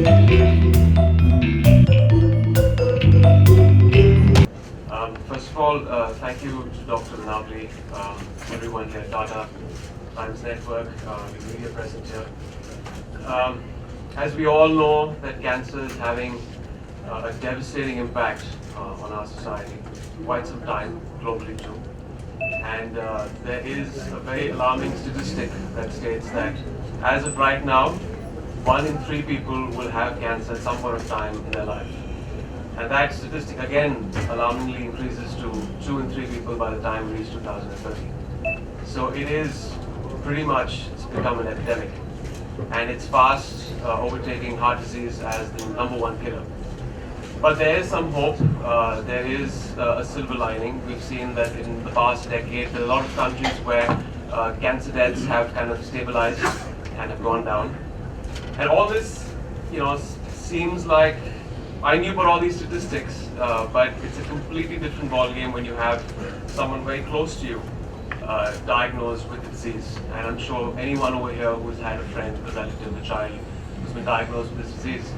First of all, thank you to Dr. Navli, everyone here, Tata, Times Network, the media present here. As we all know, that cancer is having a devastating impact on our society, quite some time, globally too. And there is a very alarming statistic that states that as of right now, 1 in 3 people will have cancer at some point of time in their life. And that statistic again alarmingly increases to 2 in 3 people by the time we reach 2030. So it is pretty much, it's become an epidemic. And it's fast overtaking heart disease as the #1 killer. But there is some hope, there is a silver lining. We've seen that in the past decade, there are a lot of countries where cancer deaths have kind of stabilized and have gone down. And all this, seems like, I knew about all these statistics, but it's a completely different ballgame when you have someone very close to you diagnosed with the disease. And I'm sure anyone over here who's had a friend, a relative, a child who's been diagnosed with this disease,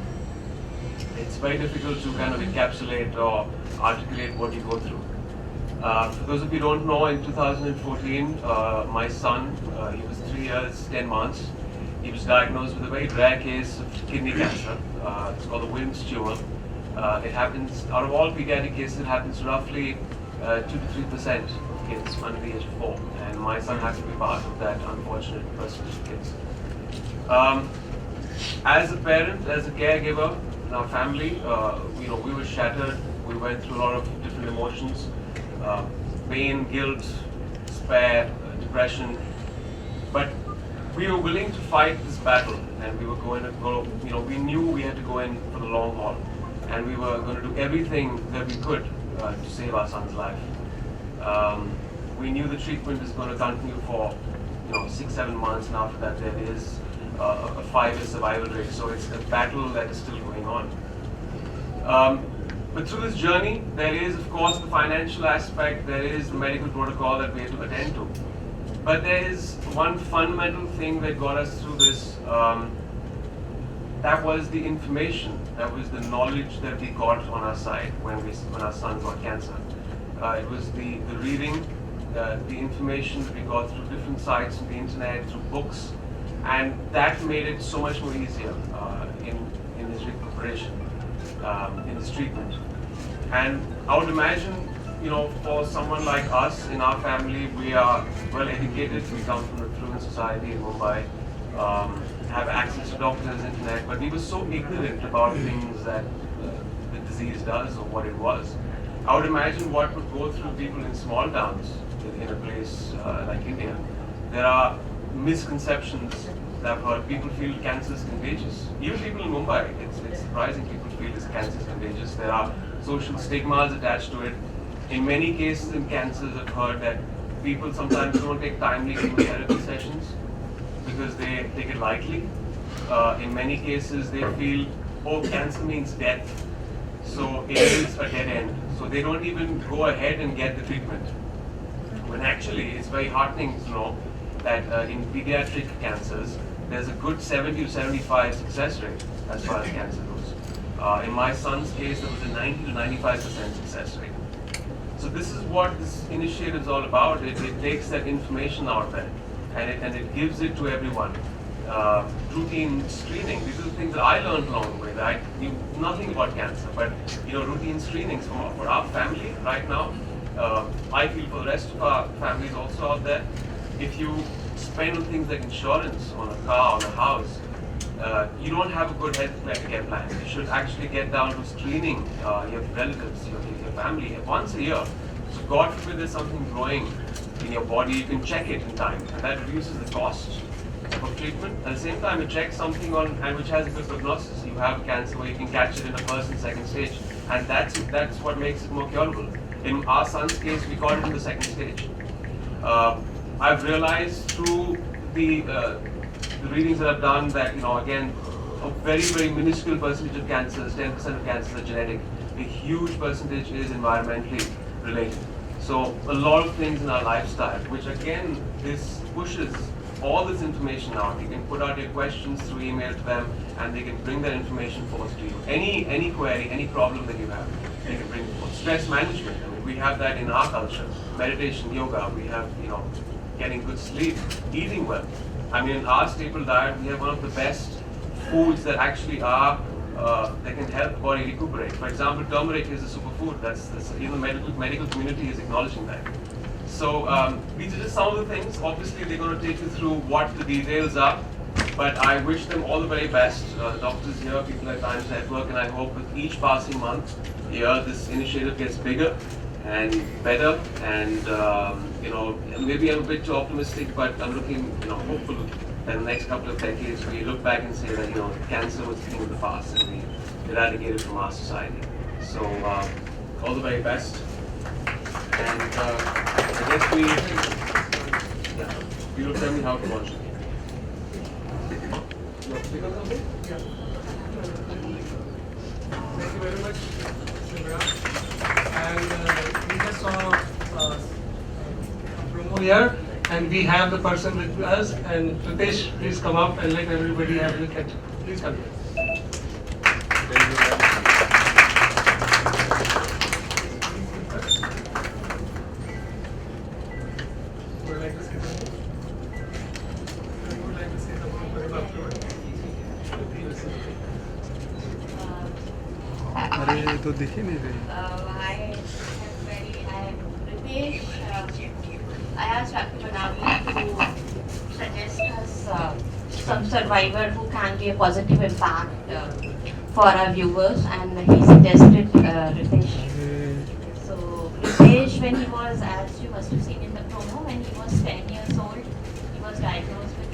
it's very difficult to kind of encapsulate or articulate what you go through. For those of you who don't know, in 2014, my son, he was 3 years, 10 months. He was diagnosed with a very rare case of kidney cancer. It's called the Wilms tumor. It happens, out of all pediatric cases, it happens to roughly 2 to 3% of kids under the age of 4. And my son had to be part of that unfortunate percentage of kids. As a parent, as a caregiver, in our family, we were shattered. We went through a lot of different emotions, pain, guilt, despair, depression. But we were willing to fight this battle, and we were going to go, we knew we had to go in for the long haul, and we were going to do everything that we could to save our son's life. We knew the treatment is going to continue for 6-7 months, and after that there is a 5-year survival rate, so it's a battle that is still going on. But through this journey, there is of course the financial aspect, there is the medical protocol that we have to attend to. But there is one fundamental thing that got us through this, that was the information, that was the knowledge that we got on our side when our son got cancer. It was the reading, the information that we got through different sites on the internet, through books, and that made it so much more easier in his recuperation, in his treatment. And I would imagine, for someone like us in our family, we are well educated. We come from a fluent society in Mumbai, have access to doctors, internet, but we were so ignorant about things that the disease does or what it was. I would imagine what would go through people in small towns in a place like India. There are misconceptions that I've heard. People feel cancer is contagious. Even people in Mumbai, it's surprising people feel this cancer is contagious. There are social stigmas attached to it. In many cases in cancers, I've heard that people sometimes don't take timely chemotherapy sessions because they take it lightly. In many cases, they feel, cancer means death, so it is a dead end. So they don't even go ahead and get the treatment. When actually, it's very heartening to know that in pediatric cancers, there's a good 70 to 75 success rate as far as cancer goes. In my son's case, there was a 90 to 95% success rate. So this is what this initiative is all about. It takes that information out there and it gives it to everyone. Routine screening, these are the things that I learned along the way. That I knew nothing about cancer, but routine screenings for our family right now. I feel for the rest of our families also out there, if you spend on things like insurance on a car, on a house, you don't have a good healthcare plan. You should actually get down to screening your relatives, your family once a year. So God forbid there's something growing in your body, you can check it in time, and that reduces the cost of treatment. At the same time, you check something on and which has a good prognosis. You have cancer where you can catch it in the first and second stage, and that's what makes it more curable. In our son's case, we got it in the second stage. I've realized through the readings that I've done that again, a very, very minuscule percentage of cancers, 10% of cancers are genetic. A huge percentage is environmentally related. So a lot of things in our lifestyle, which again, this pushes all this information out. You can put out your questions through email to them, and they can bring that information forth to you. Any query, any problem that you have, they can bring forth. Stress management. I mean, we have that in our culture. Meditation, yoga. We have, getting good sleep, eating well. I mean, in our staple diet, we have one of the best foods that actually are that can help the body recuperate. For example, turmeric is a superfood. That's even the medical community is acknowledging that. So these are just some of the things. Obviously, they're going to take you through what the details are. But I wish them all the very best. The doctors here, people at Times Network, and I hope with each passing month, this initiative gets bigger and better. And maybe I'm a bit too optimistic, but I'm looking, hopeful that in the next couple of decades we look back and say that cancer was a thing of the past and we eradicated from our society. So all the very best. And I guess you will tell me how to watch it. Thank you very much, Emraan. And we just saw a promo here, and we have the person with us. And Pritesh, please come up and let everybody have a look at. Please come here. अरे तो दिख ही नहीं रही. I am Ritesh. I asked Dr. Manavli to suggest us some survivor who can be a positive impact for our viewers, and he suggested Ritesh. So Ritesh, when he was, as you must have seen in the promo, when he was 10 years old, he was diagnosed with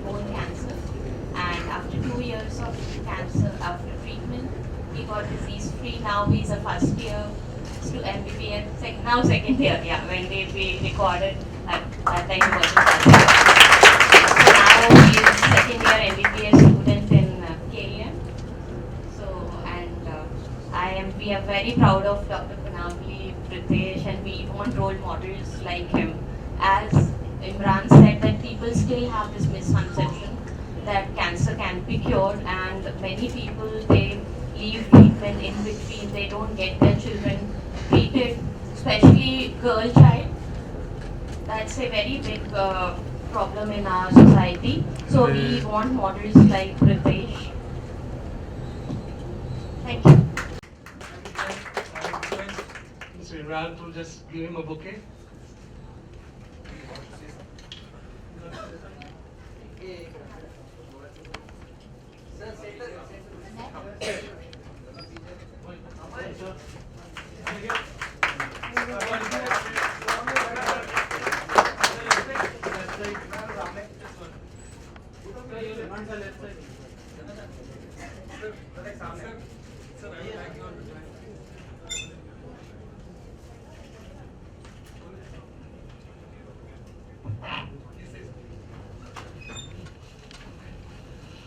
bone cancer, and after 2 years of cancer, after treatment, he got disease free. Now he's a first year to MBBS, now second year, when we recorded at that time he was a first year. So now he is second year MBBS student in KEM. So, and we are very proud of Dr. Panavli, Pritesh, and we want role models like him. As Emraan said, that people still have this misconception that cancer can be cured, and many people, they leave treatment in between, they don't get their children treated, especially girl child. That's a very big problem in our society. So we want models like Pritesh. Thank you. Mr. Emraan to just give him a bouquet.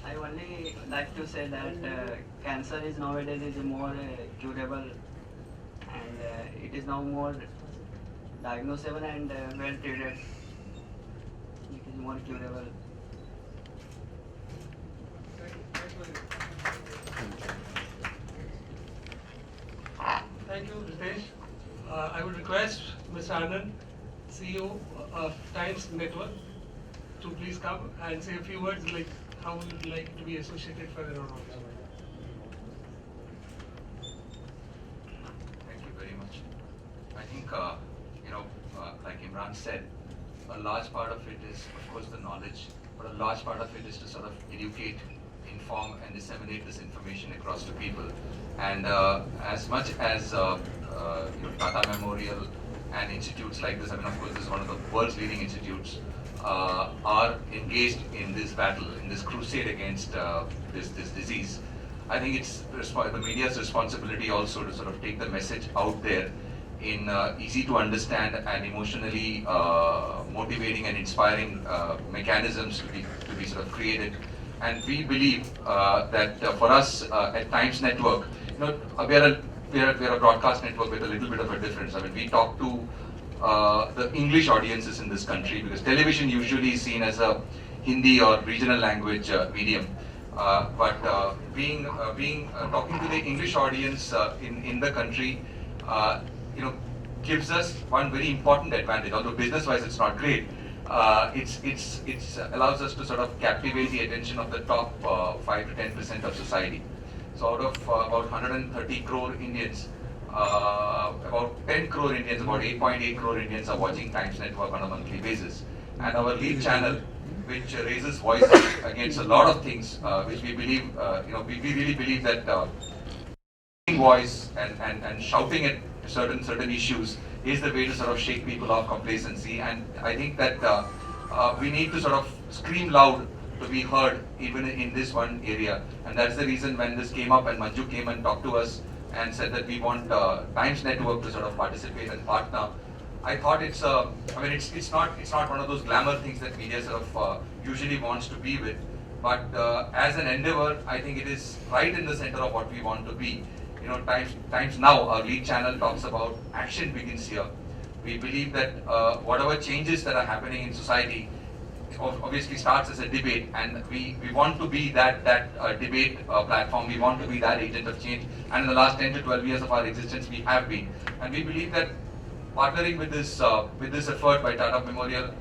I only like to say that cancer is nowadays is more curable, and it is now more diagnosable and well treated. It is more curable. Thank you, Ritesh. I would request Mr. Anand, CEO of Times Network, to please come and say a few words like how we would like to be associated further on. Thank you very much. I think, like Emraan said, a large part of it is, of course, the knowledge, but a large part of it is to sort of educate, inform, and disseminate this information across to people. And as much as Tata Memorial and institutes like this, I mean, of course, this is one of the world's leading institutes, are engaged in this battle, in this crusade against this disease. I think it's the media's responsibility also to sort of take the message out there in easy to understand and emotionally motivating and inspiring mechanisms to be sort of created. And we believe that for us at Times Network, we are a broadcast network with a little bit of a difference. I mean, we talk to the English audiences in this country, because television usually is seen as a Hindi or regional language medium. But talking to the English audience in the country, you know, gives us one very important advantage. Although business-wise it's not great, it's allows us to sort of captivate the attention of the top 5 to 10% of society. So out of about 130 crore Indians, about 10 crore Indians, about 8.8 crore Indians are watching Times Network on a monthly basis. And our lead channel, which raises voices against a lot of things, which we believe, we really believe that voice and shouting at certain issues is the way to sort of shake people off complacency. And I think that we need to sort of scream loud to be heard even in this one area. And that's the reason when this came up and Manju came and talked to us and said that we want Times Network to sort of participate and partner. I thought it's not one of those glamour things that media sort of usually wants to be with. But as an endeavor, I think it is right in the center of what we want to be. You know, Times Now, our lead channel, talks about action begins here. We believe that whatever changes that are happening in society obviously starts as a debate, and we want to be that debate platform. We want to be that agent of change, and in the last 10 to 12 years of our existence, we have been. And we believe that partnering with this effort by Tata Memorial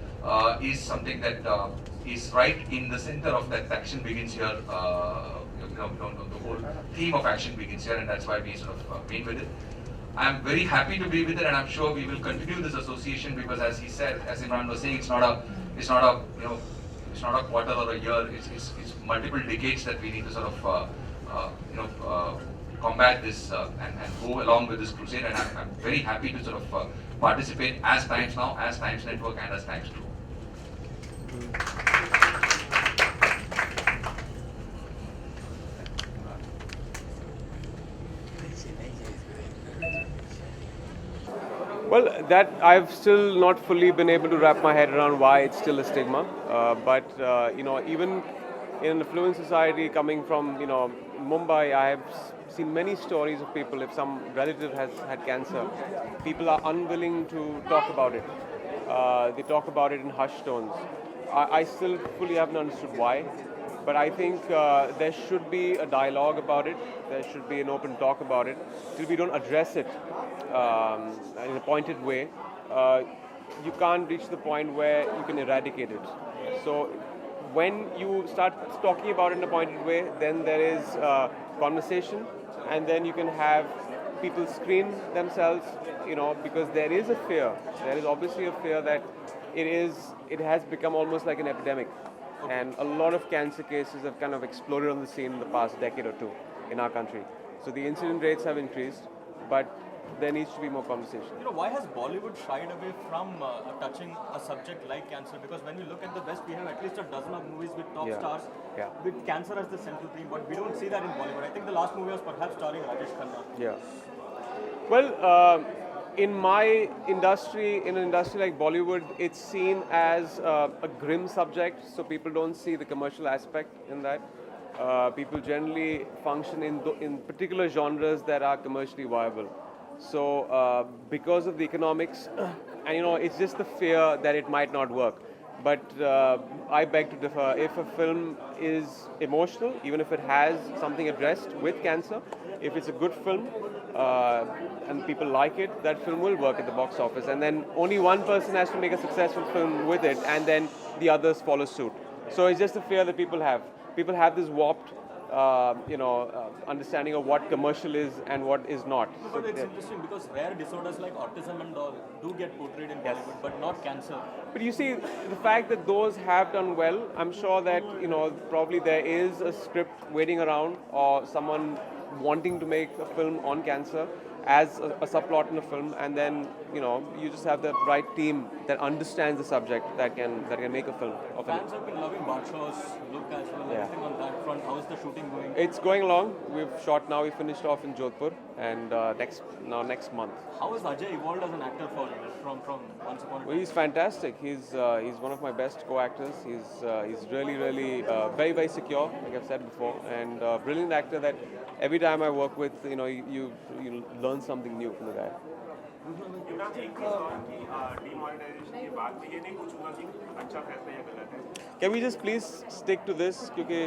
is something that is right in the center of that action begins here. The whole theme of action begins here, and that's why we sort of been with it. I'm very happy to be with it, and I'm sure we will continue this association because, as he said, as Emraan was saying, it's not a quarter or a year. It's multiple decades that we need to sort of combat this and go along with this crusade. And I'm very happy to sort of participate as Times Now, as Times Network, and as Times Group. Well, that I've still not fully been able to wrap my head around why it's still a stigma. But even in an affluent society coming from Mumbai, I have seen many stories of people. If some relative has had cancer, people are unwilling to talk about it. They talk about it in hushed tones. I still fully haven't understood why. But I think there should be a dialogue about it. There should be an open talk about it. Till we don't address it in a pointed way, you can't reach the point where you can eradicate it. So when you start talking about it in a pointed way, then there is conversation, and then you can have people screen themselves, because there is a fear. There is obviously a fear that it has become almost like an epidemic. And a lot of cancer cases have kind of exploded on the scene in the past decade or two in our country. So the incident rates have increased, but there needs to be more conversation. Why has Bollywood shied away from touching a subject like cancer? Because when we look at the West, we have at least a dozen of movies with top stars with cancer as the central theme, but we don't see that in Bollywood. I think the last movie was perhaps starring Rajesh Khanna. Yeah. Well, in my industry, in an industry like Bollywood, it's seen as a grim subject, so people don't see the commercial aspect in that. People generally function in particular genres that are commercially viable. So because of the economics, and it's just the fear that it might not work. But I beg to differ. If a film is emotional, even if it has something addressed with cancer, if it's a good film and people like it, that film will work at the box office. And then only one person has to make a successful film with it, and then the others follow suit. So it's just a fear that people have. People have this warped understanding of what commercial is and what is not. But it's interesting because rare disorders like autism and all do get portrayed in Bollywood, but not cancer. But you see, the fact that those have done well, I'm sure that, probably there is a script waiting around or someone wanting to make a film on cancer as a subplot in a film, and then, you just have the right team that understands the subject that can make a film of it. Fans have been loving Badshaw's look as well, everything on that front. How's the shooting going? It's going along. We've shot now. We finished off in Jodhpur, and next month. How has Ajay evolved as an actor for you from Once Upon a Time? Well, he's fantastic. He's one of my best co-actors. He's really very, very secure, like I've said before, and brilliant actor that every time I work with, you learn something new from the guy. Imran एक चीज़ और कि demonetisation की बात भी ये नहीं पूछूंगा कि अच्छा फैसला या गलत है. Can we just please stick to this? क्योंकि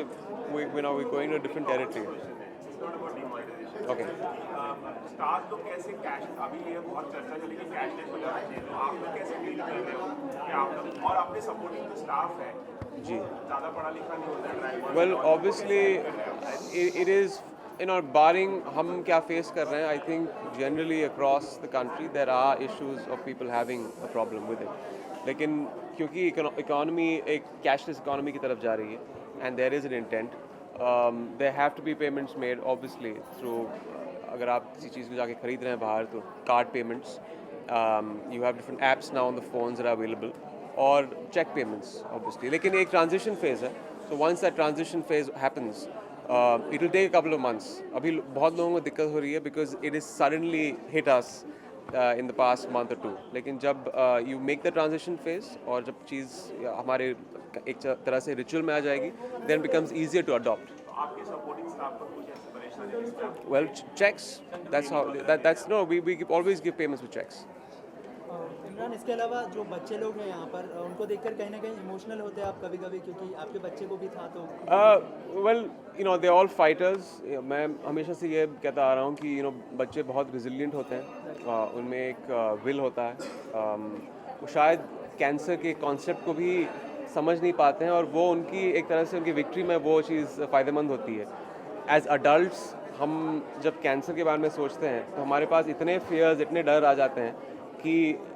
we're going to a different territory. It's not about demonetization. Okay. Stars लोग कैसे कैश अभी ये बहुत चर्चा चली कि कैशलेस हो जाना चाहिए, तो आप लोग कैसे डील कर रहे हो कि आप लोग और अपने सपोर्टिंग जो स्टाफ है जी. ज़्यादा पढ़ा लिखा नहीं होता है driver. Well, obviously, it is, barring हम क्या face कर रहे हैं, I think generally across the country there are issues of people having a problem with it. लेकिन क्योंकि economy एक cashless economy की तरफ जा रही है and there is an intent, there have to be payments made obviously through अगर आप किसी चीज़ को जाके खरीद रहे हैं बाहर तो card payments, you have different apps now on the phones that are available, और check payments obviously. लेकिन एक transition phase है, so once that transition phase happens, it will take a couple of months. अभी बहुत लोगों को दिक्कत हो रही है because it is suddenly hit us in the past month or two. लेकिन जब you make the transition phase और जब चीज़ हमारे एक तरह से ritual में आ जाएगी, then it becomes easier to adopt. आपके सपोर्टिंग स्टाफ पर कुछ ऐसी परेशानी जिससे आप Well, checks. That's how. That's no. We always give payments with checks. Imran, इसके अलावा जो बच्चे लोग हैं यहाँ पर, उनको देखकर कहीं ना कहीं इमोशनल होते हैं आप कभी कभी, क्योंकि आपके बच्चे को भी था तो. Well, they're all fighters. मैं हमेशा से ये कहता आ रहा हूँ कि बच्चे बहुत resilient होते हैं, उनमें एक will होता है. वो शायद कैंसर के कॉन्सेप्ट को भी समझ नहीं पाते हैं और वो उनकी एक तरह से उनकी विक्ट्री में वो चीज़ फ़ायदेमंद होती है. एज अडल्ट्स हम जब कैंसर के बारे में सोचते हैं तो हमारे पास इतने फियर्स, इतने डर आ जाते हैं कि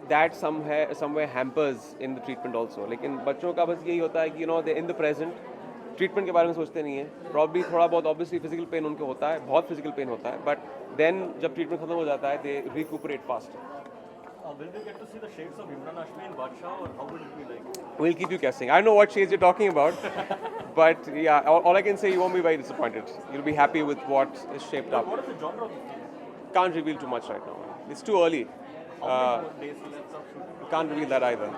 that somewhere hampers in the treatment also. लेकिन बच्चों का बस यही होता है कि दे इन द प्रेजेंट, ट्रीटमेंट के बारे में सोचते नहीं है. प्रॉब्ली थोड़ा बहुत ऑब्वियसली फिजिकल पेन उनको होता है, बहुत फिजिकल पेन होता है, बट देन जब ट्रीटमेंट खत्म हो जाता है दे recuperate fast. Will we get to see the shades of Emraan Hashmi in Badshah, or how will it be like? We'll keep you guessing. I don't know what shades you're talking about, but yeah, all I can say, you won't be very disappointed. You'll be happy with what is shaped up. What is the genre of the film? Can't reveal too much right now. It's too early. How many days left of shooting? Can't reveal that either.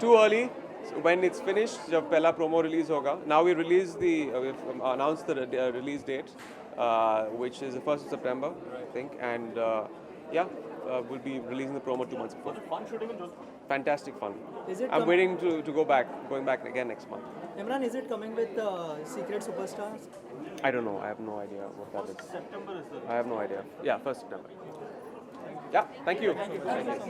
Too early. So when it's finished, जब पहला promo release होगा. Now we've announced the release date, which is the 1st of September, I think, and yeah. We'll be releasing the promo 2 months before. Was it fun shooting in Jodhpur? Fantastic fun. Is it I'm waiting to going back again next month. Imran, is it coming with secret superstars? I don't know. I have no idea what that is. September is the. I have no idea. Yeah, 1st September. Yeah, thank you.